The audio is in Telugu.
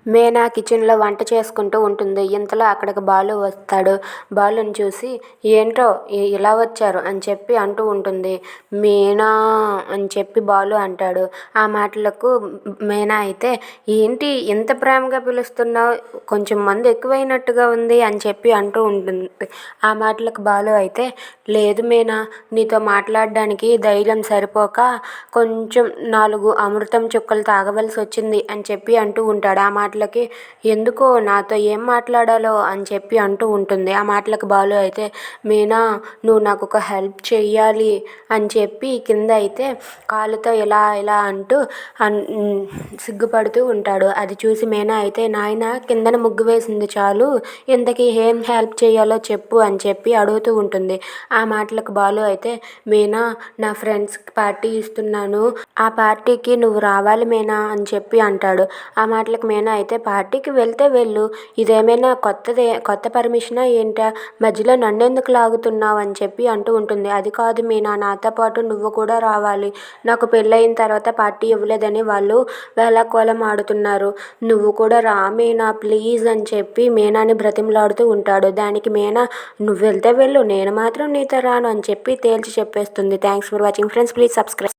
మీనా కిచెన్లో వంట చేసుకుంటూ ఉంటుంది. ఇంతలో అక్కడికి బాలు వస్తాడు. బాలుని చూసి ఏంట్రో ఇలా వచ్చారు అని చెప్పి అంటూ ఉంటుంది. మీనా అని చెప్పి బాలు అంటాడు. ఆ మాటలకు మీనా అయితే ఏంటి ఇంత ప్రేమగా పిలుస్తున్నావు, కొంచెం మందు ఎక్కువైనట్టుగా ఉంది అని చెప్పి అంటూ ఉంటుంది. ఆ మాటలకు బాలు అయితే లేదు మీనా, నీతో మాట్లాడడానికి ధైర్యం సరిపోక కొంచెం 4 అమృతం చుక్కలు తాగవలసి వచ్చింది అని చెప్పి అంటూ ఉంటాడు. ఆ మాటలకి ఎందుకో నాతో ఏం మాట్లాడాలో అని చెప్పి అంటూ ఉంటుంది. ఆ మాటలకు బాలు అయితే మీనా, నువ్వు నాకు ఒక హెల్ప్ చెయ్యాలి అని చెప్పి కింద అయితే కాలుతో ఇలా ఇలా అంటూ సిగ్గుపడుతూ ఉంటాడు. అది చూసి మీనా అయితే నాయన కిందన ముగ్గు వేసింది చాలు, ఇంతకీ ఏం హెల్ప్ చేయాలో చెప్పు అని చెప్పి అడుగుతూ ఉంటుంది. ఆ మాటలకు బాలు అయితే మీనా, నా ఫ్రెండ్స్కి పార్టీ ఇస్తున్నాను, ఆ పార్టీకి నువ్వు రావాలి మీనా అని చెప్పి అంటాడు. ఆ మాటలకు మీనా అయితే పార్టీకి వెళ్తే వెళ్ళు, ఇదేమైనా కొత్త పర్మిషనా ఏంటా, మధ్యలో నన్నెందుకు లాగుతున్నావు అని చెప్పి అంటూ ఉంటుంది. అది కాదు మీనా, నాతో పాటు నువ్వు కూడా రావాలి, నాకు పెళ్ళయిన తర్వాత పార్టీ ఇవ్వలేదని వాళ్ళు వేళాకోళం ఆడుతున్నారు, నువ్వు కూడా రా మీనా ప్లీజ్ అని చెప్పి మీనాని బ్రతిమలాడుతూ ఉంటాడు. దానికి మీనా నువ్వు వెళ్తే వెళ్ళు, నేను మాత్రం నీతో రాను అని చెప్పి తేల్చి చెప్పేస్తుంది. Thanks for watching friends, please subscribe.